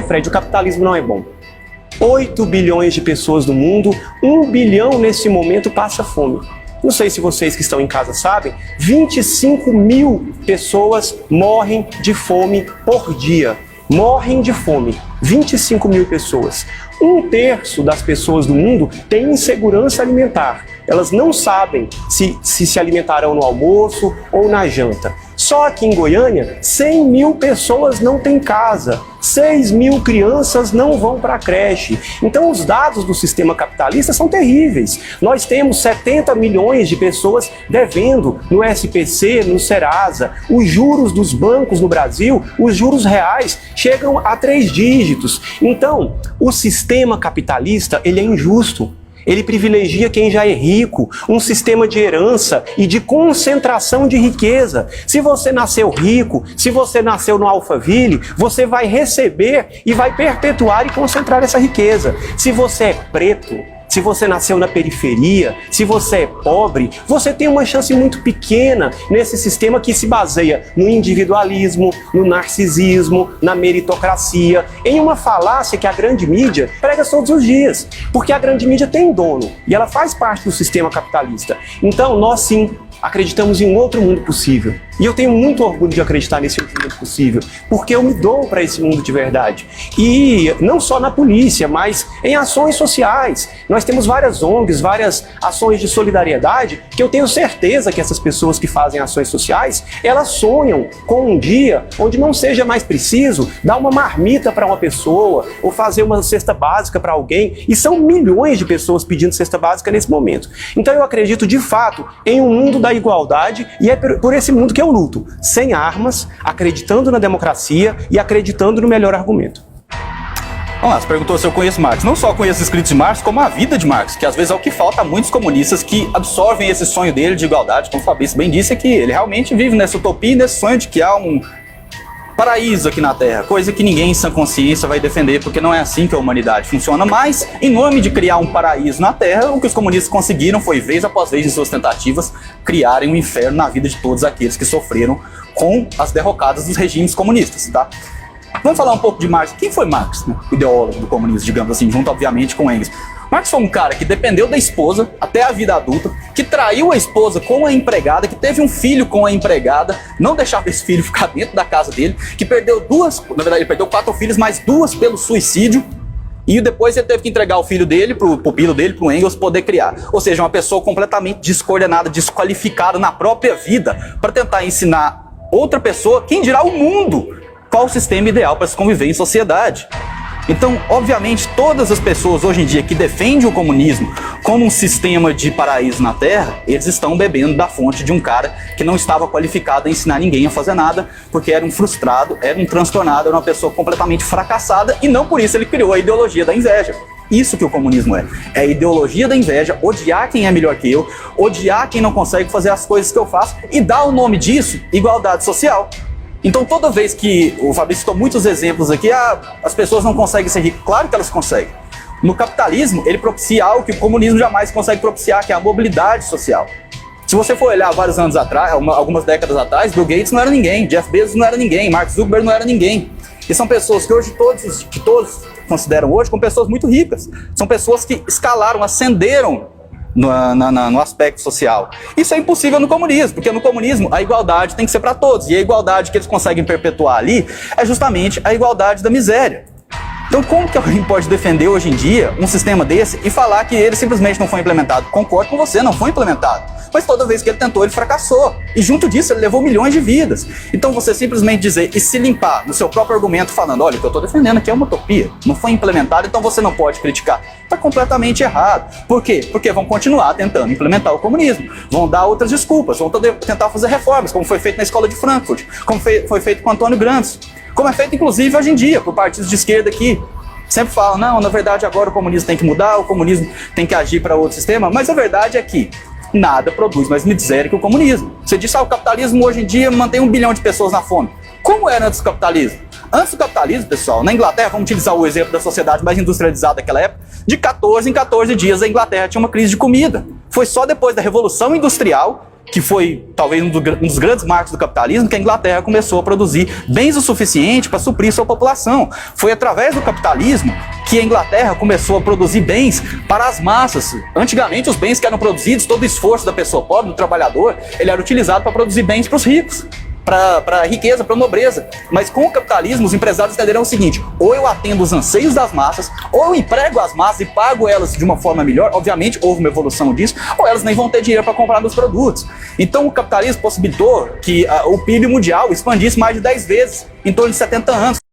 Fred, o capitalismo não é bom. 8 bilhões de pessoas no mundo, 1 bilhão nesse momento passa fome. Não sei se vocês que estão em casa sabem, 25 mil pessoas morrem de fome por dia. Morrem de fome. 25 mil pessoas. 1/3 das pessoas do mundo tem insegurança alimentar. Elas não sabem se alimentarão no almoço ou na janta. Só aqui em Goiânia, 100 mil pessoas não têm casa, 6 mil crianças não vão para a creche. Então os dados do sistema capitalista são terríveis. Nós temos 70 milhões de pessoas devendo no SPC, no Serasa. Os juros dos bancos no Brasil, os juros reais, chegam a 3 dígitos. Então, o sistema capitalista, ele é injusto. Ele privilegia quem já é rico, um sistema de herança e de concentração de riqueza. Se você nasceu rico, se você nasceu no Alphaville, você vai receber e vai perpetuar e concentrar essa riqueza. Se você é preto, se você nasceu na periferia, se você é pobre, você tem uma chance muito pequena nesse sistema que se baseia no individualismo, no narcisismo, na meritocracia, em uma falácia que a grande mídia prega todos os dias. Porque a grande mídia tem dono e ela faz parte do sistema capitalista. Então, nós sim acreditamos em um outro mundo possível. E eu tenho muito orgulho de acreditar nesse outro mundo possível, porque eu me dou para esse mundo de verdade. E não só na polícia, mas em ações sociais. Nós temos várias ONGs, várias ações de solidariedade, que eu tenho certeza que essas pessoas que fazem ações sociais, elas sonham com um dia onde não seja mais preciso dar uma marmita para uma pessoa, ou fazer uma cesta básica para alguém. E são milhões de pessoas pedindo cesta básica nesse momento. Então eu acredito, de fato, em um mundo da igualdade, e é por esse mundo que eu luto, sem armas, acreditando na democracia e acreditando no melhor argumento. Vamos lá, você perguntou se eu conheço Marx. Não só conheço os escritos de Marx, como a vida de Marx, que às vezes é o que falta a muitos comunistas que absorvem esse sonho dele de igualdade, como o Fabrício bem disse, é que ele realmente vive nessa utopia e nesse sonho de que há um paraíso aqui na Terra, coisa que ninguém em sã consciência vai defender, porque não é assim que a humanidade funciona. Mas, em nome de criar um paraíso na Terra, o que os comunistas conseguiram foi, vez após vez, em suas tentativas, criarem um inferno na vida de todos aqueles que sofreram com as derrocadas dos regimes comunistas, tá? Vamos falar um pouco de Marx. Quem foi Marx, né? O ideólogo do comunismo, digamos assim, junto, obviamente, com Engels. Marx foi um cara que dependeu da esposa até a vida adulta, que traiu a esposa com a empregada, que teve um filho com a empregada, não deixava esse filho ficar dentro da casa dele, que perdeu 4 filhos, mas 2 pelo suicídio, e depois ele teve que entregar o filho dele, pro pupilo dele, pro Engels poder criar. Ou seja, uma pessoa completamente descoordenada, desqualificada na própria vida, para tentar ensinar outra pessoa, quem dirá o mundo, qual o sistema ideal para se conviver em sociedade. Então, obviamente, todas as pessoas hoje em dia que defendem o comunismo como um sistema de paraíso na Terra, eles estão bebendo da fonte de um cara que não estava qualificado a ensinar ninguém a fazer nada, porque era um frustrado, era um transtornado, era uma pessoa completamente fracassada, e não por isso ele criou a ideologia da inveja. Isso que o comunismo é a ideologia da inveja, odiar quem é melhor que eu, odiar quem não consegue fazer as coisas que eu faço, e dar o nome disso igualdade social. Então, toda vez que o Fabrício citou muitos exemplos aqui, as pessoas não conseguem ser ricas. Claro que elas conseguem. No capitalismo, ele propicia algo que o comunismo jamais consegue propiciar, que é a mobilidade social. Se você for olhar vários anos atrás, algumas décadas atrás, Bill Gates não era ninguém, Jeff Bezos não era ninguém, Mark Zuckerberg não era ninguém. E são pessoas que hoje todos consideram hoje como pessoas muito ricas. São pessoas que escalaram, ascenderam no aspecto social. Isso é impossível no comunismo, porque no comunismo a igualdade tem que ser para todos, e a igualdade que eles conseguem perpetuar ali é justamente a igualdade da miséria. Então, como que alguém pode defender hoje em dia um sistema desse e falar que ele simplesmente não foi implementado? Concordo com você, não foi implementado. Mas toda vez que ele tentou, ele fracassou. E junto disso, ele levou milhões de vidas. Então, você simplesmente dizer e se limpar no seu próprio argumento falando, olha, o que eu estou defendendo aqui é uma utopia, não foi implementado, então você não pode criticar. Está completamente errado. Por quê? Porque vão continuar tentando implementar o comunismo. Vão dar outras desculpas, vão tentar fazer reformas, como foi feito na escola de Frankfurt, como foi feito com Antônio Gramsci, como é feito, inclusive, hoje em dia, por partidos de esquerda aqui. Sempre falam, não, na verdade, agora o comunismo tem que mudar, o comunismo tem que agir para outro sistema, mas a verdade é que nada produz mais miséria que o comunismo. Você disse, o capitalismo hoje em dia mantém 1 bilhão de pessoas na fome. Como era antes do capitalismo? Antes do capitalismo, pessoal, na Inglaterra, vamos utilizar o exemplo da sociedade mais industrializada daquela época, de 14 em 14 dias a Inglaterra tinha uma crise de comida. Foi só depois da Revolução Industrial que foi talvez um dos grandes marcos do capitalismo, que a Inglaterra começou a produzir bens o suficiente para suprir sua população. Foi através do capitalismo que a Inglaterra começou a produzir bens para as massas. Antigamente, os bens que eram produzidos, todo o esforço da pessoa pobre, do trabalhador, ele era utilizado para produzir bens para os ricos, para a riqueza, para a nobreza. Mas com o capitalismo, os empresários entenderam o seguinte: ou eu atendo os anseios das massas, ou eu emprego as massas e pago elas de uma forma melhor. Obviamente, houve uma evolução disso, ou elas nem vão ter dinheiro para comprar meus produtos. Então, o capitalismo possibilitou que o PIB mundial expandisse mais de 10 vezes em torno de 70 anos.